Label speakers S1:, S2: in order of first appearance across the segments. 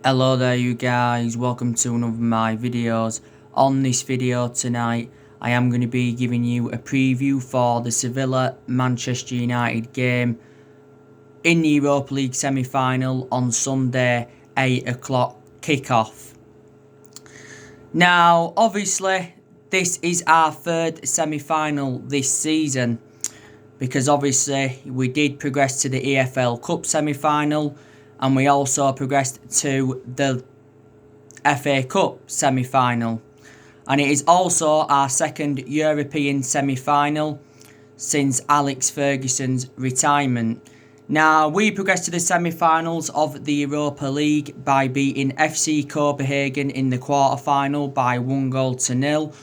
S1: Hello there you guys, welcome to one of my videos. On this video tonight I am going to be giving you a preview for the Sevilla Manchester United game in the Europa League semi-final on Sunday 8 o'clock kickoff. Now obviously this is our third semi-final this season, because obviously we did progress to the EFL Cup semi-final and we also progressed to the FA Cup semi-final, and it is also our second European semi-final since Alex Ferguson's retirement. Now we progressed to the semi-finals of the Europa League by beating FC Copenhagen in the quarter-final by 1-0.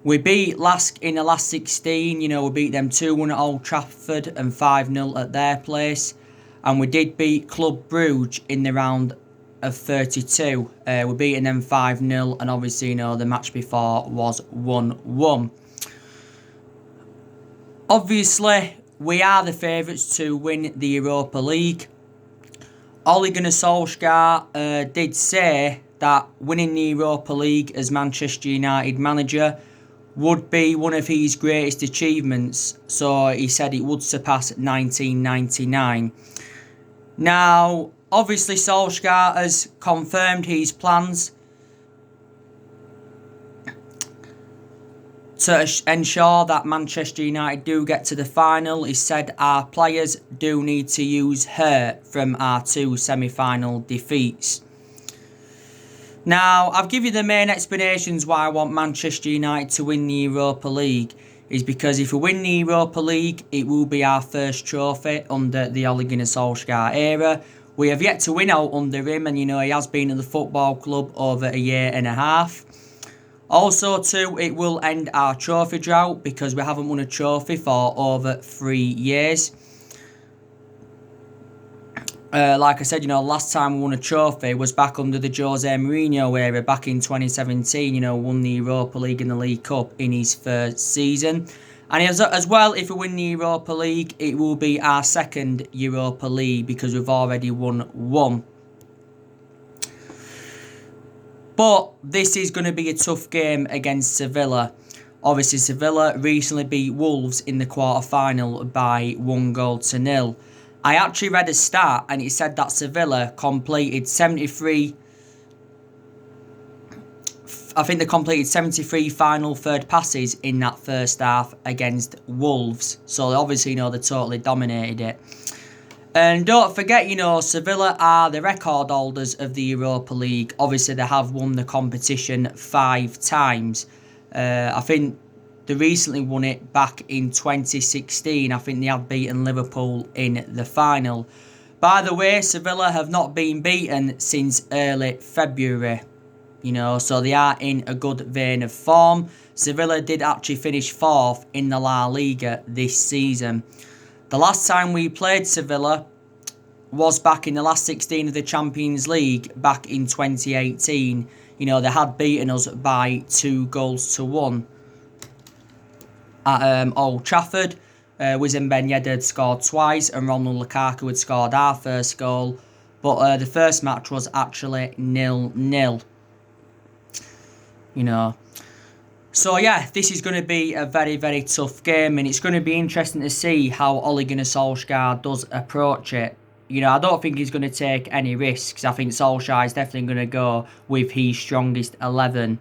S1: We beat Lask in the last 16, we beat them 2-1 at Old Trafford and 5-0 at their place. And we did beat Club Brugge in the round of 32. We're beating them 5-0, and obviously, the match before was 1-1. Obviously, we are the favourites to win the Europa League. Ole Gunnar Solskjaer did say that winning the Europa League as Manchester United manager would be one of his greatest achievements. So he said it would surpass 1999. Now, obviously Solskjaer has confirmed his plans to ensure that Manchester United do get to the final. He said our players do need to use hurt from our two semi-final defeats. Now, I've given you the main explanations why I want Manchester United to win the Europa League. Is because if we win the Europa League, it will be our first trophy under the Ole Gunnar Solskjaer era. We have yet to win out under him, and he has been at the football club over a year and a half. Also too, it will end our trophy drought because we haven't won a trophy for over 3 years. Like I said, last time we won a trophy was back under the Jose Mourinho era, back in 2017, won the Europa League and the League Cup in his first season. And as well, if we win the Europa League, it will be our second Europa League because we've already won one. But this is going to be a tough game against Sevilla. Obviously, Sevilla recently beat Wolves in the quarter-final by 1-0. I actually read a stat and it said that Sevilla completed 73... I think they completed 73 final third passes in that first half against Wolves. So obviously, they totally dominated it. And don't forget, Sevilla are the record holders of the Europa League. Obviously, they have won the competition 5 times. I think they recently won it back in 2016. I think they had beaten Liverpool in the final. By the way, Sevilla have not been beaten since early February. So they are in a good vein of form. Sevilla did actually finish 4th in the La Liga this season. The last time we played Sevilla was back in the last 16 of the Champions League back in 2018. They had beaten us by 2-1. At Old Trafford, Wissam Ben Yedder had scored twice and Romelu Lukaku had scored our first goal. But the first match was actually 0-0. So yeah, this is going to be a very, very tough game, and it's going to be interesting to see how Ole Gunnar Solskjaer does approach it. I don't think he's going to take any risks. I think Solskjaer is definitely going to go with his strongest 11.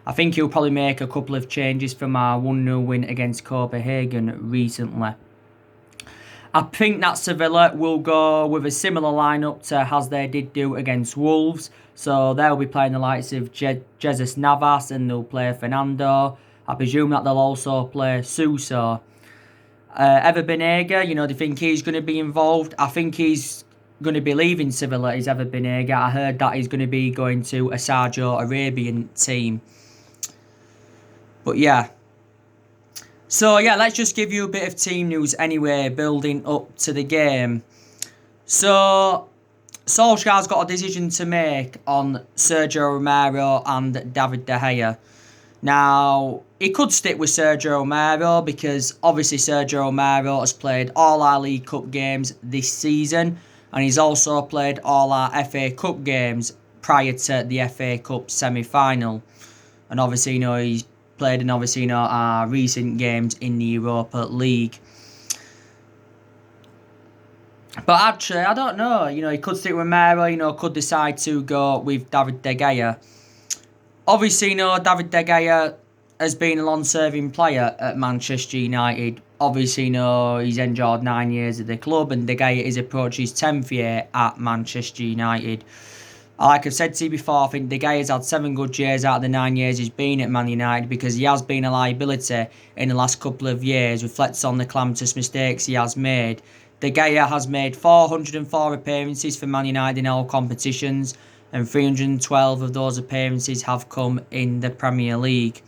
S1: I think he'll probably make a couple of changes from our 1-0 win against Copenhagen recently. I think that Sevilla will go with a similar lineup to as they did do against Wolves. So they'll be playing the likes of Jesus Navas and they'll play Fernando. I presume that they'll also play Suso. Ever Banega, do you think he's going to be involved? I think he's going to be leaving Sevilla, is Ever Banega. I heard that he's going to be going to a Saudi Arabian team. But yeah. So yeah, let's just give you a bit of team news anyway, building up to the game. So Solskjaer's got a decision to make on Sergio Romero and David De Gea. Now, he could stick with Sergio Romero because obviously Sergio Romero has played all our League Cup games this season, and he's also played all our FA Cup games prior to the FA Cup semi-final. And obviously, he's played in obviously, our recent games in the Europa League. But actually, I don't know. He could stick with Romero, could decide to go with David De Gea. Obviously, David De Gea has been a long-serving player at Manchester United. Obviously, he's enjoyed 9 years at the club, and De Gea is approaching his 10th year at Manchester United. Like I've said to you before, I think De Gea's had 7 good years out of the 9 years he's been at Man United, because he has been a liability in the last couple of years, reflects on the calamitous mistakes he has made. De Gea has made 404 appearances for Man United in all competitions, and 312 of those appearances have come in the Premier League.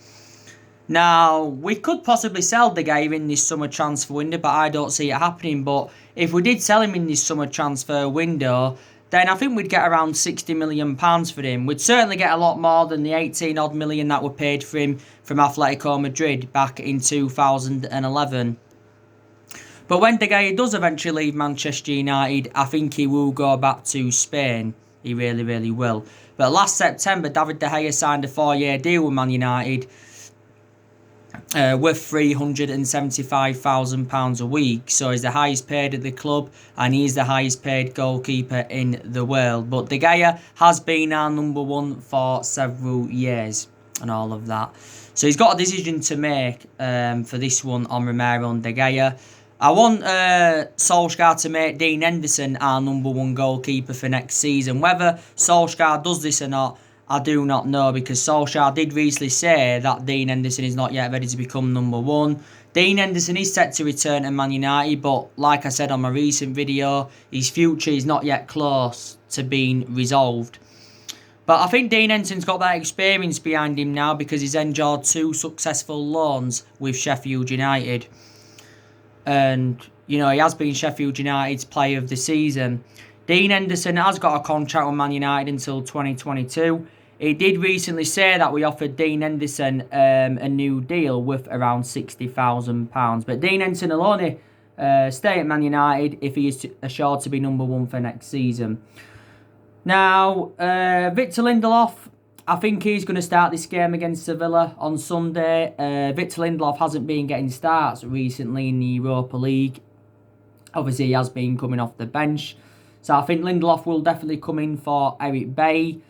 S1: Now, we could possibly sell De Gea in this summer transfer window, but I don't see it happening. But if we did sell him in this summer transfer window, then I think we'd get around £60 million for him. We'd certainly get a lot more than the 18-odd million that were paid for him from Atletico Madrid back in 2011. But when De Gea does eventually leave Manchester United, I think he will go back to Spain. He really, really will. But last September, David De Gea signed a 4-year deal with Man United worth £375,000 a week. So he's the highest paid at the club, and he's the highest paid goalkeeper in the world. But De Gea has been our number one for several years and all of that. So he's got a decision to make for this one on Romero and De Gea. I want Solskjaer to make Dean Henderson our number one goalkeeper for next season. Whether Solskjaer does this or not, I do not know, because Solskjaer did recently say that Dean Henderson is not yet ready to become number one. Dean Henderson is set to return to Man United, but like I said on my recent video, his future is not yet close to being resolved. But I think Dean Henderson's got that experience behind him now, because he's enjoyed 2 successful loans with Sheffield United. And, he has been Sheffield United's player of the season. Dean Henderson has got a contract with Man United until 2022. He did recently say that we offered Dean Henderson a new deal worth around £60,000. But Dean Henderson will only stay at Man United if he is assured to be number one for next season. Now, Victor Lindelof, I think he's going to start this game against Sevilla on Sunday. Victor Lindelof hasn't been getting starts recently in the Europa League. Obviously, he has been coming off the bench. So I think Lindelof will definitely come in for Eric Bailly.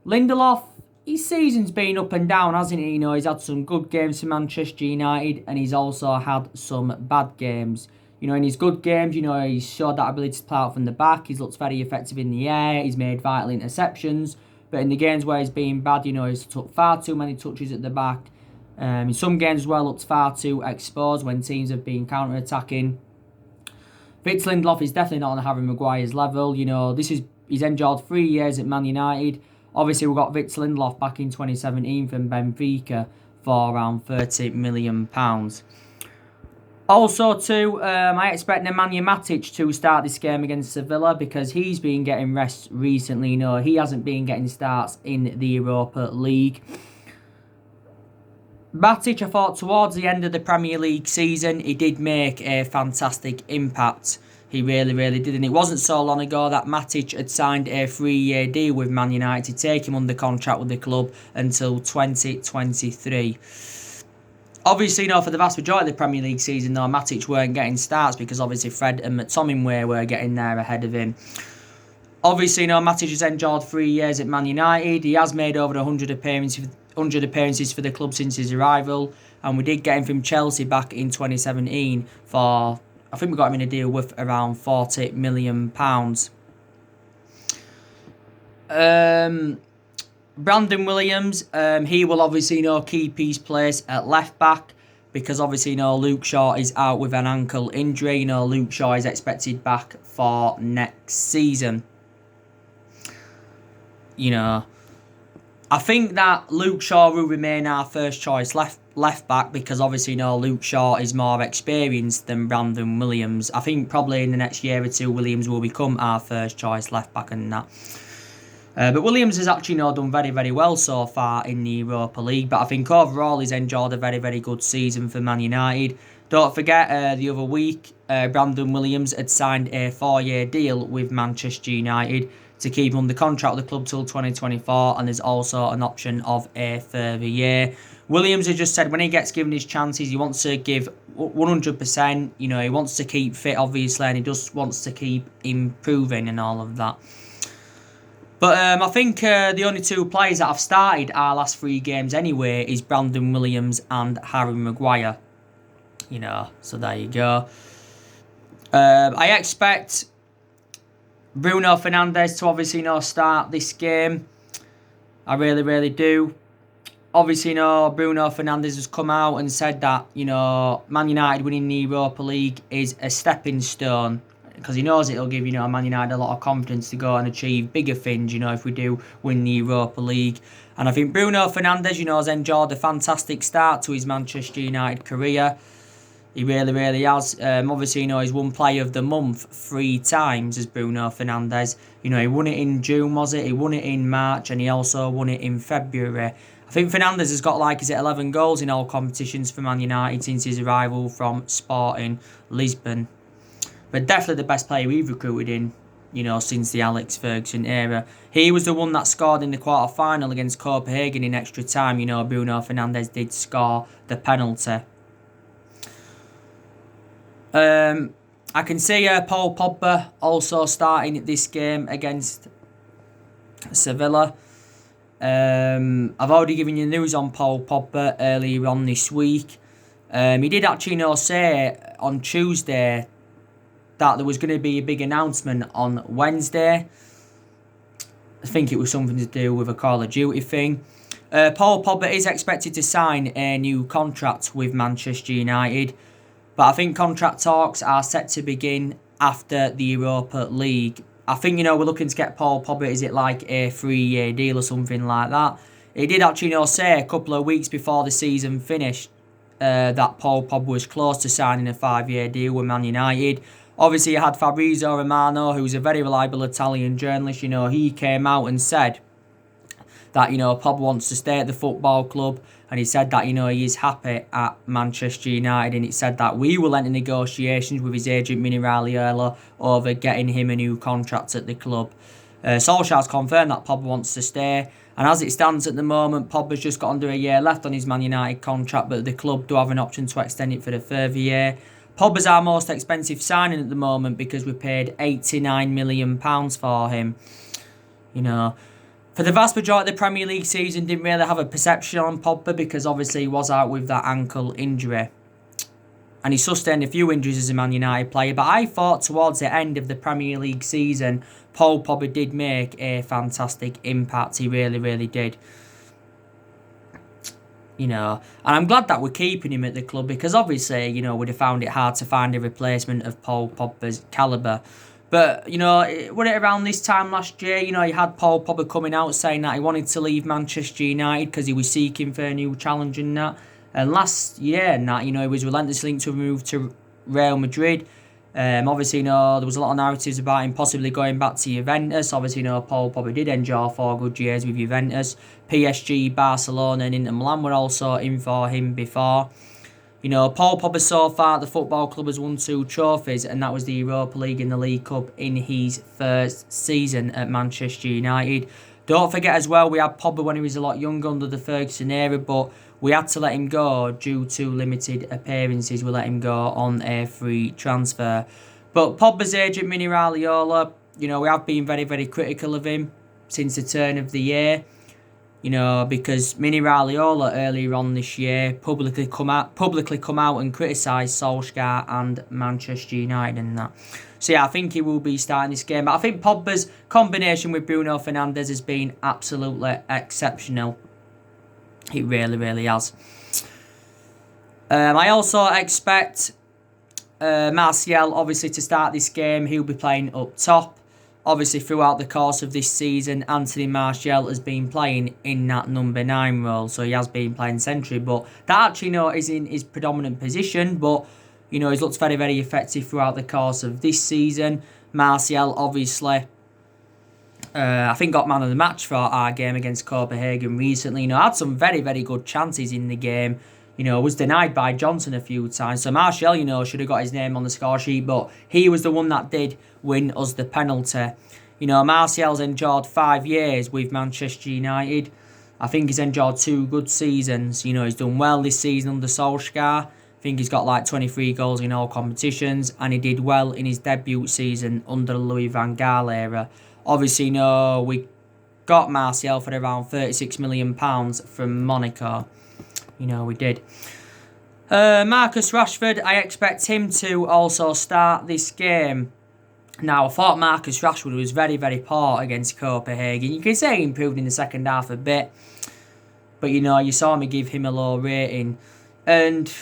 S1: Lindelof, his season's been up and down, hasn't he? He's had some good games for Manchester United, and he's also had some bad games. In his good games, he's showed that ability to play out from the back. He's looked very effective in the air. He's made vital interceptions. But in the games where he's been bad, he's took far too many touches at the back. In some games as well, looked far too exposed when teams have been counter-attacking. Victor Lindelof is definitely not on Harry Maguire's level. He's enjoyed 3 years at Man United. Obviously, we got Victor Lindelof back in 2017 from Benfica for around £30 million. Also, too, I expect Nemanja Matic to start this game against Sevilla, because he's been getting rest recently. He hasn't been getting starts in the Europa League. Matic, I thought towards the end of the Premier League season, he did make a fantastic impact. He really, really did. And it wasn't so long ago that Matic had signed a 3-year deal with Man United to take him under contract with the club until 2023. Obviously, for the vast majority of the Premier League season, though, Matic weren't getting starts, because obviously Fred and McTominay were getting there ahead of him. Obviously, Matic has enjoyed 3 years at Man United. He has made over 100 appearances for the club since his arrival, and we did get him from Chelsea back in 2017 for, I think we got him in a deal worth around £40 million. Brandon Williams, he will obviously keep his place at left back, because obviously Luke Shaw is out with an ankle injury. Luke Shaw is expected back for next season. I think that Luke Shaw will remain our first choice left back, because obviously Luke Shaw is more experienced than Brandon Williams. I think probably in the next year or two, Williams will become our first choice left back and that. But Williams has actually done very, very well so far in the Europa League. But I think overall he's enjoyed a very, very good season for Man United. Don't forget, the other week, Brandon Williams had signed a 4-year deal with Manchester United to keep him under contract with the club till 2024, and there's also an option of a further year. Williams has just said when he gets given his chances, he wants to give 100%. You know, he wants to keep fit, obviously, and he just wants to keep improving and all of that. But I think the only two players that have started our last 3 games anyway is Brandon Williams and Harry Maguire. You know, so there you go. I expect Bruno Fernandes to obviously start this game. I really, really do. Obviously, Bruno Fernandes has come out and said that, Man United winning the Europa League is a stepping stone, because he knows it'll give, Man United a lot of confidence to go and achieve bigger things, if we do win the Europa League. And I think Bruno Fernandes, has enjoyed a fantastic start to his Manchester United career. He really, really has. Obviously, he's won Player of the Month 3 times as Bruno Fernandes. He won it in June, was it? He won it in March, and he also won it in February. I think Fernandes has got 11 goals in all competitions for Man United since his arrival from Sporting Lisbon. But definitely the best player we've recruited in, since the Alex Ferguson era. He was the one that scored in the quarter-final against Copenhagen in extra time. Bruno Fernandes did score the penalty. I can see Paul Pogba also starting this game against Sevilla. I've already given you news on Paul Pogba earlier on this week. He did actually say on Tuesday that there was going to be a big announcement on Wednesday. I think it was something to do with a Call of Duty thing. Paul Pogba is expected to sign a new contract with Manchester United, but I think contract talks are set to begin after the Europa League. I think, we're looking to get Paul Pogba, is it like a 3-year deal or something like that? He did actually say a couple of weeks before the season finished that Paul Pogba was close to signing a 5-year deal with Man United. Obviously, you had Fabrizio Romano, who's a very reliable Italian journalist. He came out and said that, Pogba wants to stay at the football club. And he said that, he is happy at Manchester United. And it said that we will enter negotiations with his agent, Mini Raiola, over getting him a new contract at the club. Solskjaer's confirmed that Pogba wants to stay. And as it stands at the moment, Pogba's just got under a year left on his Man United contract, but the club do have an option to extend it for the further year. Pogba's our most expensive signing at the moment because we paid £89 million for him. For the vast majority of the Premier League season, didn't really have a perception on Pogba because obviously he was out with that ankle injury. And he sustained a few injuries as a Man United player. But I thought towards the end of the Premier League season, Paul Pogba did make a fantastic impact. He really, really did. And I'm glad that we're keeping him at the club because obviously, we'd have found it hard to find a replacement of Paul Pogba's calibre. But, was it around this time last year, you had Paul Pogba coming out saying that he wanted to leave Manchester United because he was seeking for a new challenge and that. And last year and that, he was relentlessly linked to a move to Real Madrid. Obviously, there was a lot of narratives about him possibly going back to Juventus. Obviously, Paul Pogba did enjoy 4 good years with Juventus. PSG, Barcelona and Inter Milan were also in for him before. Paul Pogba so far at the football club has won 2 trophies, and that was the Europa League and the League Cup in his first season at Manchester United. Don't forget as well, we had Pogba when he was a lot younger under the Ferguson era, but we had to let him go due to limited appearances. We let him go on a free transfer. But Pogba's agent, Mini Raiola, we have been very, very critical of him since the turn of the year. Because Mini Raiola earlier on this year publicly come out and criticised Solskjaer and Manchester United and that. So yeah, I think he will be starting this game. But I think Pogba's combination with Bruno Fernandes has been absolutely exceptional. It really, really has. I also expect Martial obviously to start this game. He'll be playing up top. Obviously, throughout the course of this season, Anthony Martial has been playing in that number 9 role. So he has been playing century. But that actually is in his predominant position. But, he's looked very, very effective throughout the course of this season. Martial, obviously, I think got man of the match for our game against Copenhagen recently. Had some very, very good chances in the game. Was denied by Johnson a few times. So Martial, should have got his name on the score sheet, but he was the one that did win us the penalty. Martial's endured 5 years with Manchester United. I think he's endured 2 good seasons. He's done well this season under Solskjaer. I think he's got like 23 goals in all competitions, and he did well in his debut season under the Louis van Gaal era. Obviously, we got Martial for around £36 million from Monaco. We did. Marcus Rashford, I expect him to also start this game. Now, I thought Marcus Rashford was very, very poor against Copenhagen. You can say he improved in the second half a bit. But, you saw me give him a low rating. And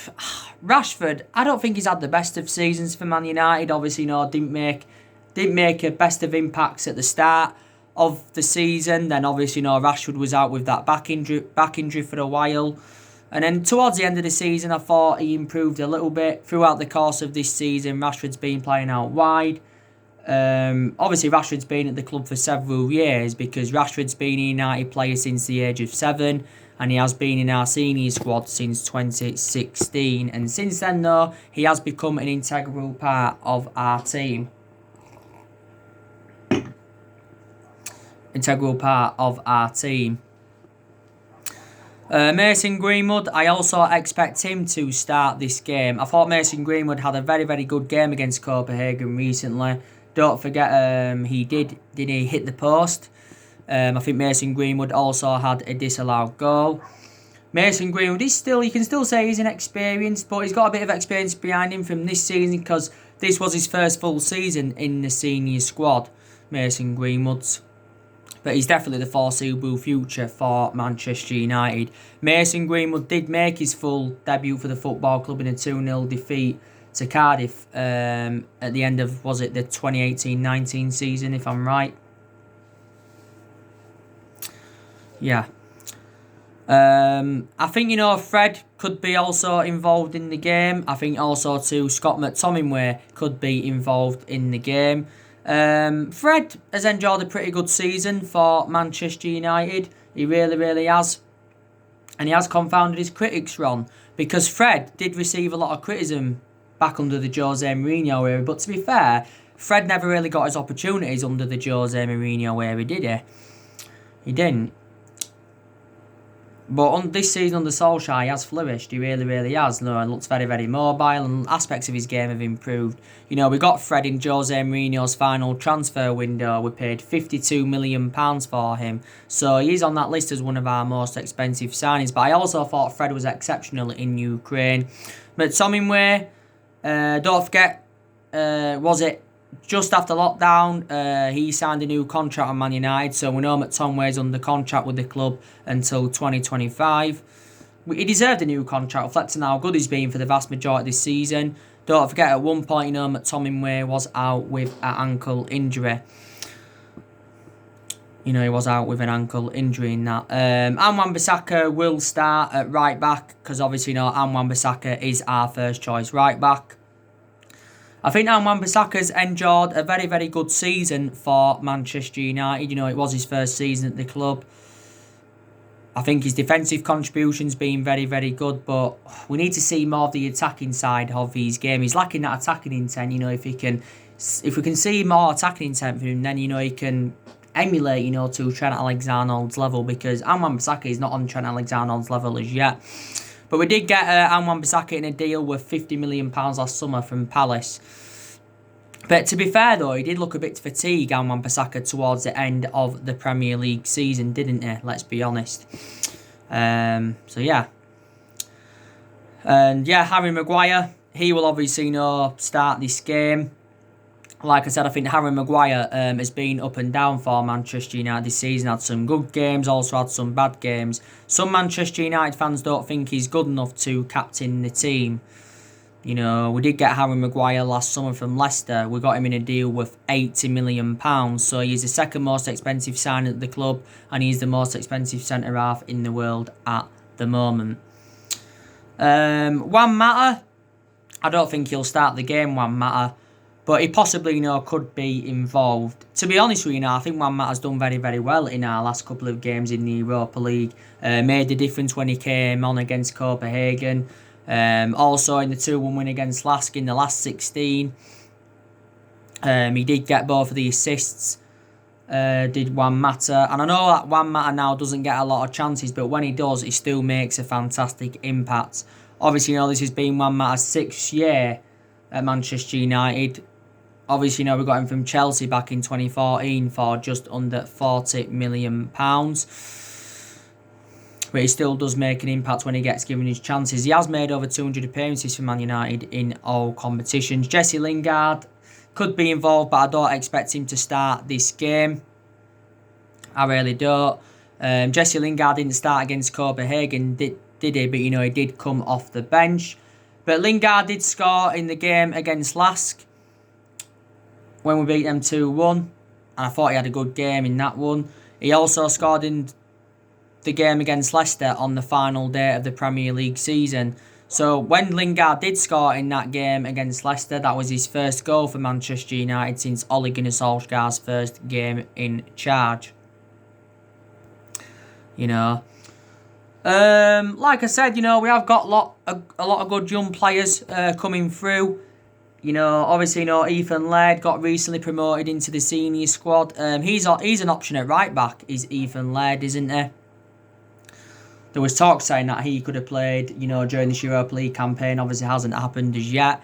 S1: Rashford, I don't think he's had the best of seasons for Man United. Obviously, didn't make a best of impacts at the start of the season. Then, obviously, Rashford was out with that back injury for a while. And then towards the end of the season, I thought he improved a little bit. Throughout the course of this season, Rashford's been playing out wide. Obviously, Rashford's been at the club for several years because Rashford's been a United player since the age of 7, and he has been in our senior squad since 2016. And since then, though, he has become an integral part of our team. Mason Greenwood, I also expect him to start this game. I thought Mason Greenwood had a very, very good game against Copenhagen recently. Don't forget, he did he hit the post? I think Mason Greenwood also had a disallowed goal. Mason Greenwood you can still say he's inexperienced, but he's got a bit of experience behind him from this season because this was his first full season in the senior squad, Mason Greenwood's. But he's definitely the foreseeable future for Manchester United. Mason Greenwood did make his full debut for the football club in a 2-0 defeat to Cardiff at the end of, was it the 2018-19 season, if I'm right? Yeah. I think, Fred could be also involved in the game. I think also too Scott McTominay could be involved in the game. Fred has enjoyed a pretty good season for Manchester United. He really, really has. And he has confounded his critics, Ron, because Fred did receive a lot of criticism back under the Jose Mourinho era. But to be fair, Fred never really got his opportunities under the Jose Mourinho era, did he? He didn't. But on this season under Solskjaer, he has flourished. He really, really has. And looks very, very mobile, and aspects of his game have improved. We got Fred in Jose Mourinho's final transfer window. We paid £52 million for him. So he's on that list as one of our most expensive signings. But I also thought Fred was exceptional in Ukraine. McTominay, don't forget, was it just after lockdown, he signed a new contract on Man United, so we know McTominay's under contract with the club until 2025. He deserved a new contract, reflecting how good he's been for the vast majority of this season. Don't forget, at one point, McTominay was out with an ankle injury. He was out with an ankle injury in that. Wan-Bissaka will start at right back, because obviously, Wan-Bissaka is our first choice right back. I think Wan-Bissaka's enjoyed a very, very good season for Manchester United. It was his first season at the club. I think his defensive contribution's been very, very good, but we need to see more of the attacking side of his game. He's lacking that attacking intent. If we can see more attacking intent from him, then he can emulate, to Trent Alexander-Arnold's level, because Wan-Bissaka is not on Trent Alexander-Arnold's level as yet. But we did get Wan-Bissaka in a deal worth £50 million last summer from Palace. But to be fair, though, he did look a bit fatigued, Wan-Bissaka, towards the end of the Premier League season, didn't he? Let's be honest. So, yeah. And, yeah, Harry Maguire, he will obviously start this game. Like I said, I think Harry Maguire has been up and down for Manchester United this season. Had some good games, also had some bad games. Some Manchester United fans don't think he's good enough to captain the team. We did get Harry Maguire last summer from Leicester. We got him in a deal worth £80 million. So he's the second most expensive signing at the club, and he's the most expensive centre-half in the world at the moment. Juan Mata, I don't think he'll start the game, Juan Mata. But he possibly, could be involved. To be honest with you, I think Juan Mata's done very, very well in our last couple of games in the Europa League. Made the difference when he came on against Copenhagen. Also in the 2-1 win against Lask in the last 16. He did get both of the assists. Did Juan Mata. And I know that Juan Mata now doesn't get a lot of chances, but when he does, he still makes a fantastic impact. Obviously, this has been Juan Mata's 6th year at Manchester United. Obviously, we got him from Chelsea back in 2014 for just under £40 million. But he still does make an impact when he gets given his chances. He has made over 200 appearances for Man United in all competitions. Jesse Lingard could be involved, but I don't expect him to start this game. I really don't. Jesse Lingard didn't start against Copenhagen, did he? But, he did come off the bench. But Lingard did score in the game against Lask when we beat them 2-1. And I thought he had a good game in that one. He also scored in the game against Leicester on the final day of the Premier League season. So when Lingard did score in that game against Leicester, that was his first goal for Manchester United since Ole Gunnar Solskjaer's first game in charge. Like I said, we have got a lot of good young players coming through. Obviously, Ethan Laird got recently promoted into the senior squad. He's an option at right back. Is Ethan Laird, isn't he? There was talk saying that he could have played, during this Europa League campaign. Obviously, hasn't happened as yet.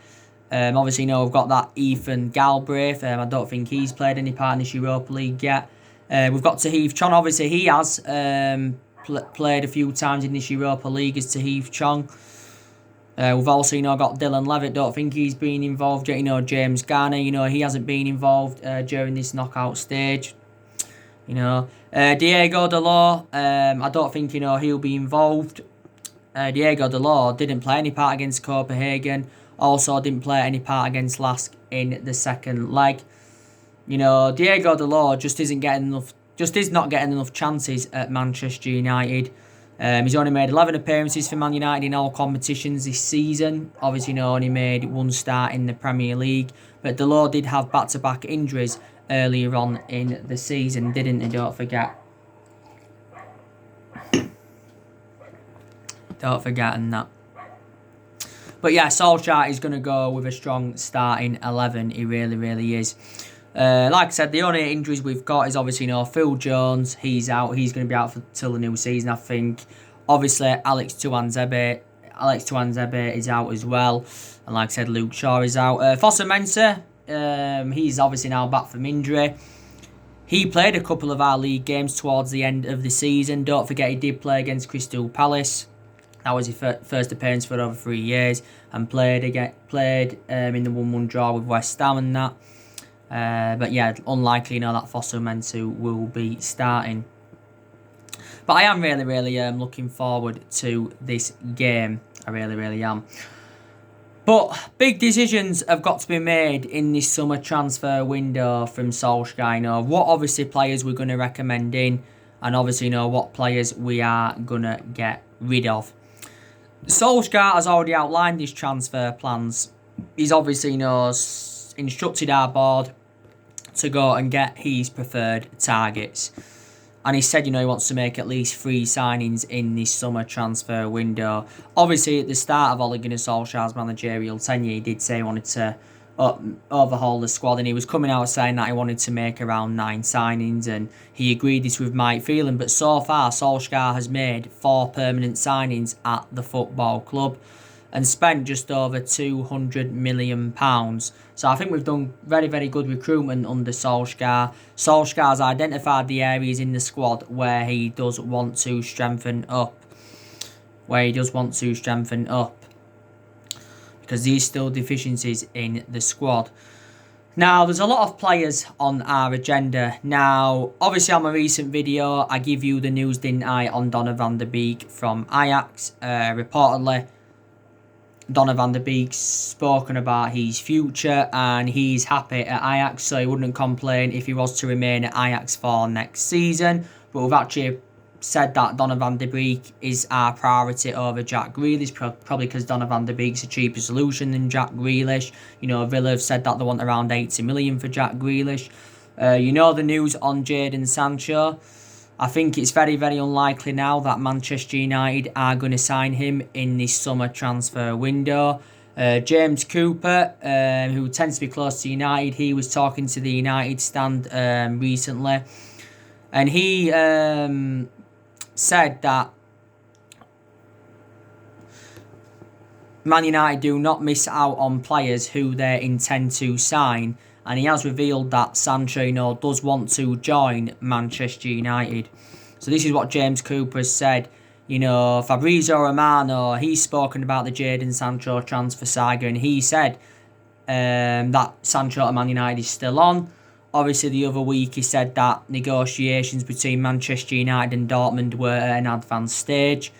S1: Obviously, we've got that Ethan Galbraith. I don't think he's played any part in this Europa League yet. We've got Tahith Chong. Obviously, he has played a few times in this Europa League as Tahith Chong. We've also, got Dylan Levitt. Don't think he's been involved yet. James Garner, he hasn't been involved during this knockout stage. Diego Dalot, I don't think, he'll be involved. Diego Dalot didn't play any part against Copenhagen. Also didn't play any part against Lask in the second leg. Diego Dalot just is not getting enough chances at Manchester United. He's only made 11 appearances for Man United in all competitions this season. Obviously, only made one start in the Premier League. But Dalot did have back-to-back injuries earlier on in the season, didn't he? Don't forget. Don't forget and that. But yeah, Solskjaer is going to go with a strong starting 11. He really, really is. Like I said, the only injuries we've got is obviously, Phil Jones. He's out. He's going to be out till the new season, I think. Obviously, Alex Tuanzebe is out as well. And like I said, Luke Shaw is out. Fossa Mensah, he's obviously now back from injury. He played a couple of our league games towards the end of the season. Don't forget, he did play against Crystal Palace. That was his first appearance for over 3 years. And played in the 1-1 draw with West Ham and that. But yeah, unlikely, that Fossa Mensah will be starting. But I am really, really looking forward to this game. I really, really am. But big decisions have got to be made in this summer transfer window from Solskjaer. What obviously players we're going to recommend in, and obviously what players we are going to get rid of. Solskjaer has already outlined his transfer plans. He's obviously instructed our board to go and get his preferred targets. And he said, he wants to make at least 3 signings in this summer transfer window. Obviously, at the start of Ole Gunnar Solskjaer's managerial tenure, he did say he wanted to overhaul the squad. And he was coming out saying that he wanted to make around 9 signings. And he agreed this with Mike Phelan. But so far, Solskjaer has made 4 permanent signings at the football club and spent just over £200 million. So I think we've done very, very good recruitment under Solskjaer. Solskjaer's identified the areas in the squad where he does want to strengthen up. Because there's still deficiencies in the squad. Now, there's a lot of players on our agenda. Now, obviously on my recent video, I give you the news, didn't I, on Donny van der Beek from Ajax. Reportedly, Donny van der Beek's spoken about his future and he's happy at Ajax, so he wouldn't complain if he was to remain at Ajax for next season. But we've actually said that Donovan de Beek is our priority over Jack Grealish, probably because Donovan de Beek's a cheaper solution than Jack Grealish. Villa have said that they want around 80 million for Jack Grealish. The news on Jadon Sancho. I think it's very, very unlikely now that Manchester United are going to sign him in this summer transfer window. James Cooper, who tends to be close to United, he was talking to the United stand recently. And he said that Man United do not miss out on players who they intend to sign. And he has revealed that Sancho, does want to join Manchester United. So this is what James Cooper has said. Fabrizio Romano, he's spoken about the Jadon Sancho transfer saga, and he said that Sancho to Man United is still on. Obviously, the other week he said that negotiations between Manchester United and Dortmund were at an advanced stage.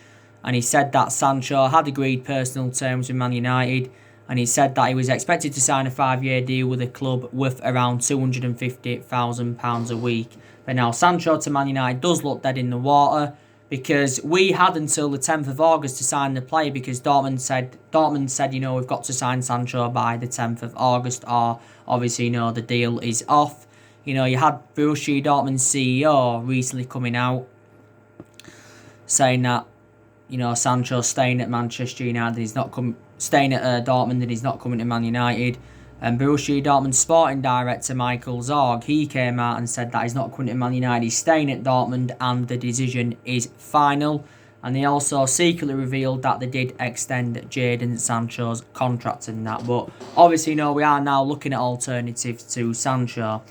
S1: And he said that Sancho had agreed personal terms with Man United. And he said that he was expected to sign a 5-year deal with the club worth around £250,000 a week. But now Sancho to Man United does look dead in the water, because we had until the 10th of August to sign the player, because Dortmund said, we've got to sign Sancho by the 10th of August, or obviously, the deal is off. You had Borussia Dortmund's CEO recently coming out saying that, Sancho's staying at Manchester United, he's not staying at Dortmund, and he's not coming to Man United. And Borussia Dortmund sporting director Michael Zorg, he came out and said that he's not coming to Man United, he's staying at Dortmund, and the decision is final. And they also secretly revealed that they did extend Jadon Sancho's contract and that. But obviously, we are now looking at alternatives to Sancho.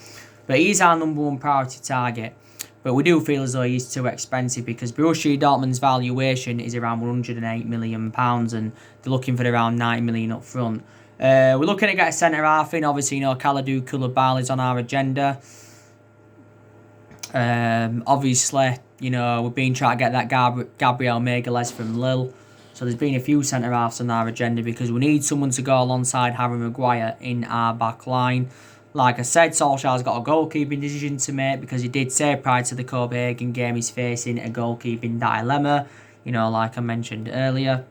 S1: But he's our number one priority target. But we do feel as though he's too expensive, because Borussia Dortmund's valuation is around £108 million, and they're looking for around 90 million up front. We're looking to get a centre-half in. Obviously, Kalidou Koulibaly is on our agenda. Obviously, we've been trying to get that Gabriel Magalhaes from Lille. So there's been a few centre-halves on our agenda, because we need someone to go alongside Harry Maguire in our back line. Like I said, Solskjaer's got a goalkeeping decision to make, because he did say prior to the Copenhagen game he's facing a goalkeeping dilemma, like I mentioned earlier.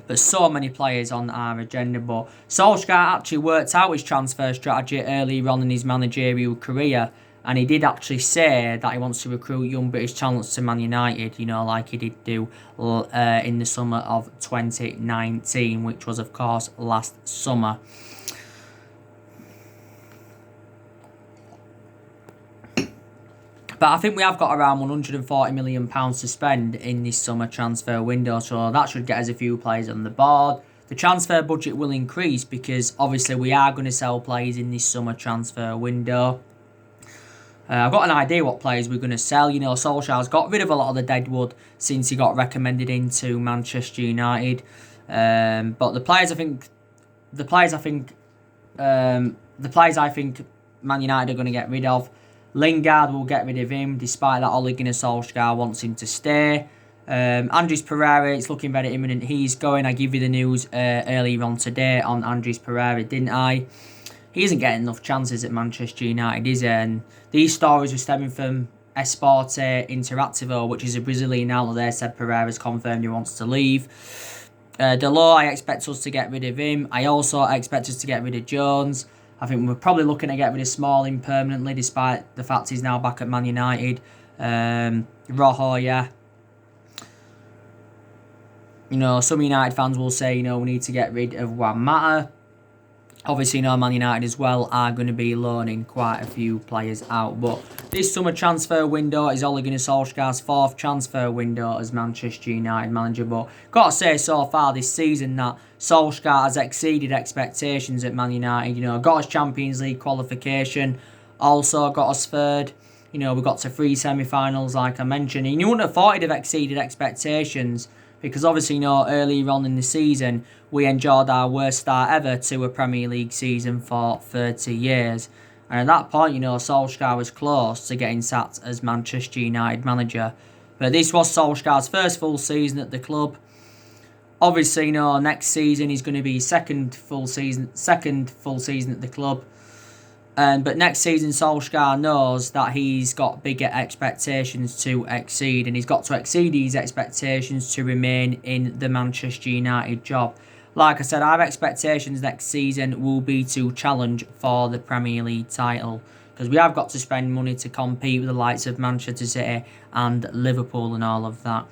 S1: But so many players on our agenda. But Solskjaer actually worked out his transfer strategy earlier on in his managerial career, and he did actually say that he wants to recruit young British talents to Man United, like he did do in the summer of 2019, which was, of course, last summer. But I think we have got around £140 million to spend in this summer transfer window, so that should get us a few players on the board. The transfer budget will increase, because obviously we are going to sell players in this summer transfer window. I've got an idea what players we're going to sell. Solskjaer's got rid of a lot of the deadwood since he got recommended into Manchester United. But the players I think Man United are going to get rid of. Lingard will get rid of him, despite that Ole Gunnar Solskjaer wants him to stay. Andres Pereira, it's looking very imminent. He's going. I give you the news earlier on today on Andres Pereira, didn't I? He isn't getting enough chances at Manchester United, is he? And these stories are stemming from Esporte Interactivo, which is a Brazilian outlet. They said Pereira's confirmed he wants to leave. Delors, I expect us to get rid of him. I also expect us to get rid of Jones. I think we're probably looking to get rid of Smalling permanently, despite the fact he's now back at Man United. Rojo, yeah. Some United fans will say, we need to get rid of Juan Mata. Obviously, Man United as well are going to be loaning quite a few players out. But this summer transfer window is Ole Gunnar Solskjaer's fourth transfer window as Manchester United manager. But got to say so far this season that Solskjaer has exceeded expectations at Man United. Got us Champions League qualification. Also got us third. We got to 3 semi-finals, like I mentioned. And you wouldn't have thought he'd have exceeded expectations, because obviously, earlier on in the season, we enjoyed our worst start ever to a Premier League season for 30 years. And at that point, Solskjaer was close to getting sacked as Manchester United manager. But this was Solskjaer's first full season at the club. Obviously, next season is going to be second full season at the club. But next season, Solskjaer knows that he's got bigger expectations to exceed, and he's got to exceed these expectations to remain in the Manchester United job. Like I said, our expectations next season will be to challenge for the Premier League title, because we have got to spend money to compete with the likes of Manchester City and Liverpool and all of that.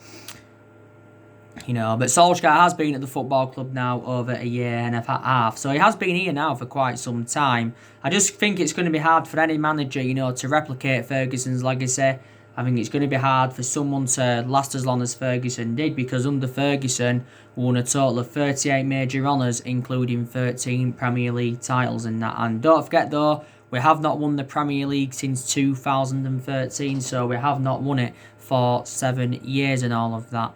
S1: But Solskjaer has been at the football club now over a year and a half, so he has been here now for quite some time. I just think it's going to be hard for any manager, to replicate Ferguson's legacy. I think it's going to be hard for someone to last as long as Ferguson did, because under Ferguson, we won a total of 38 major honours, including 13 Premier League titles and that. And don't forget though, we have not won the Premier League since 2013, so we have not won it for 7 years and all of that.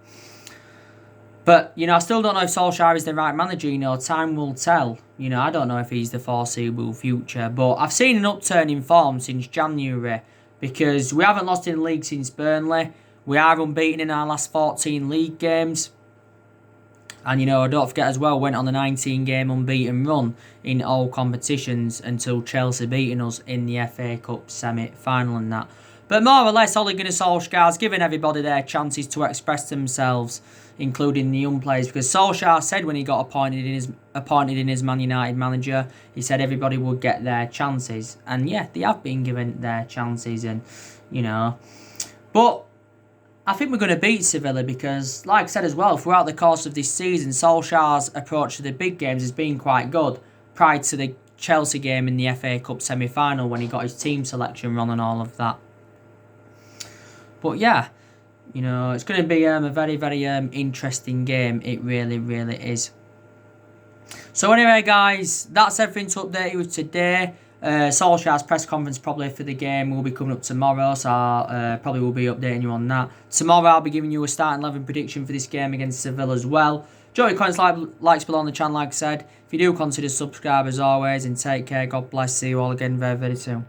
S1: But, I still don't know if Solskjaer is the right manager. Time will tell. I don't know if he's the foreseeable future. But I've seen an upturn in form since January, because we haven't lost in the league since Burnley. We are unbeaten in our last 14 league games. And, don't forget as well, went on a 19-game unbeaten run in all competitions until Chelsea beating us in the FA Cup semi-final and that. But more or less, Ole Gunnar Solskjaer's given everybody their chances to express themselves, including the young players, because Solskjaer said when he got appointed in his Man United manager, he said everybody would get their chances, and yeah, they have been given their chances, and but I think we're going to beat Sevilla, because, like I said as well, throughout the course of this season, Solskjaer's approach to the big games has been quite good. Prior to the Chelsea game in the FA Cup semi-final, when he got his team selection wrong and all of that. But yeah, it's going to be a very, very interesting game. It really, really is. So anyway, guys, that's everything to update you with today. Solskjaer's press conference probably for the game will be coming up tomorrow, so probably will be updating you on that. Tomorrow I'll be giving you a starting 11 prediction for this game against Sevilla as well. Join your comments, likes below on the channel, like I said. If you do, consider subscribe as always, and take care. God bless. See you all again very, very soon.